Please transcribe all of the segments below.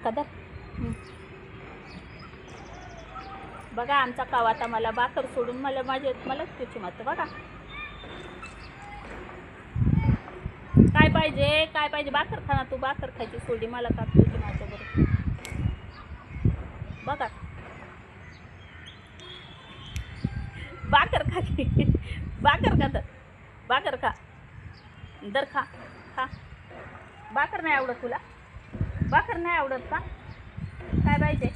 का धर. बघा आमचा काव आता मला भाकर सोडून मलाच तुझी मत बघा. काय पाहिजे भाकर खा ना तू. भाकर खायची सोडी मला का तुझी माझ्या बरोबर बघा. भाकर खा की. भाकर खा तर. भाकर खा दर खा. भाकर नाही आवडत तुला. भाकर नाही आवडत का. काय पाहिजे.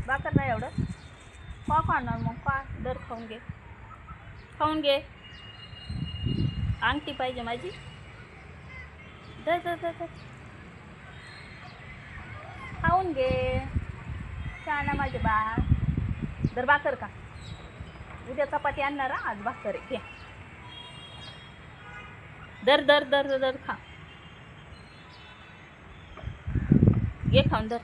भाकर नाही आवडत का खाणार मग का. दर खाऊन घे. अंगठी पाहिजे माझी. दर खाऊन घे. छान माझे बाळ. दर भाकर का. उद्या चपाती आणणार आज भाकर घे. दर खा. घे खाऊन दर.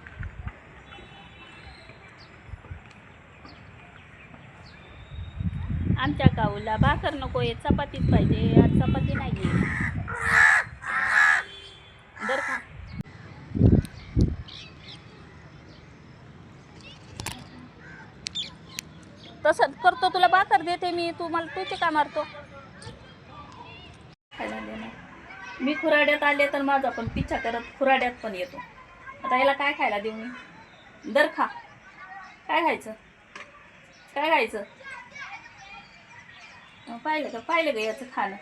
आमच्या काऊला भाकर नको आहे चपातीच पाहिजे. आज चपाती नाही आहे. दर खा. तसंच करतो तुला भाकर देते मी. तू मला तुझे का मारतो. मी खुराड्यात आले तर माझा पण पिच्छा करत खुराड्यात पण येतो. आता याला काय खायला देऊ मी. दर खा. काय खायचं. पाहिलं का याचं खाणं.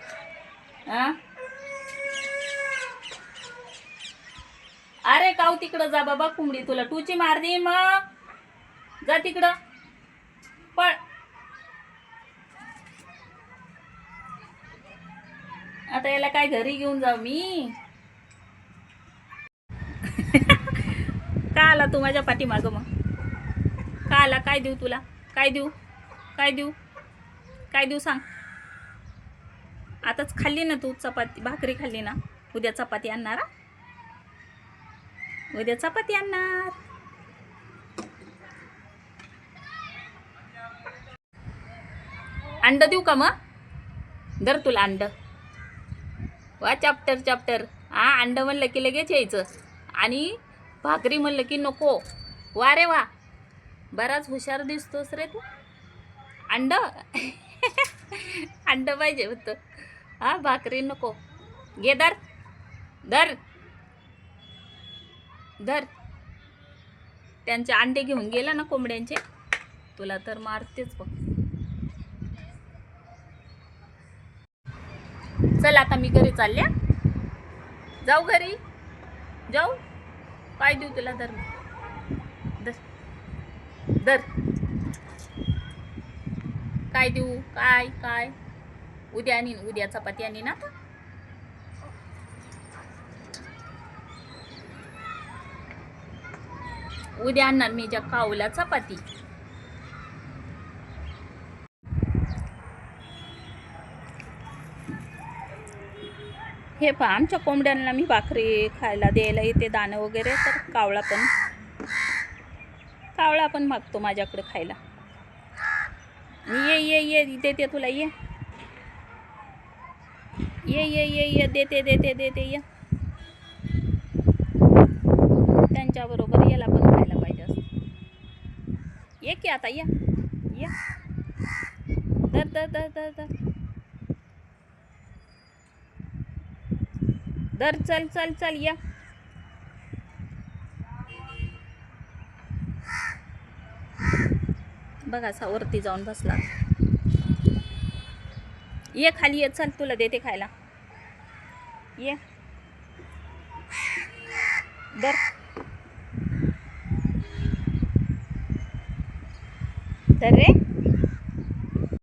अरे काऊ तिकडं जा बाबा. कोंबडी तुला टूची मार दे मग. जा तिकडं पळ. आता याला काय घरी घेऊन जाऊ मी. का आला तू माझ्या पाठीमागं मग. का आला. काय देऊ तुला. काय देऊ सांग. आताच खाल्ली ना तू चपाती भाकरी खाल्ली ना. उद्या चपाती आणणार. अंड देऊ का मग. दर तुला अंड. वा चॅप्टर. अंड म्हणलं की लगेच यायचं आणि भाकरी म्हणलं की नको. वा रे वा. बराच हुशार दिसतोस रे तू. अंड पाहिजे होतं. भाकरी नको. घे दर. त्यांचे अंडे घेऊन गेला ना कोंबड्यांचे. तुला तर मारतेच बघ. चल आता मी घरी चालल्या. जाऊ घरी जाऊ. काय देऊ तुला. दर काय देऊ. काय उद्या चपाती आणि ना. उद्या आणणार मी ज्या काऊला चपाती. हे पहा आमच्या कोंबड्यांना मी भाकरी खायला द्यायला येते दाणं वगैरे. तर कावळा पण मागतो माझ्याकडे खायला. ये देते तुला. ये देते ये. त्यांच्याबरोबर याला पण खायला पाहिजे असं. ये की आता ये. दर चल या. बघा असा वरती जाऊन बसला. ये खाली ये. चल तुला देते खायला. ये दर रे.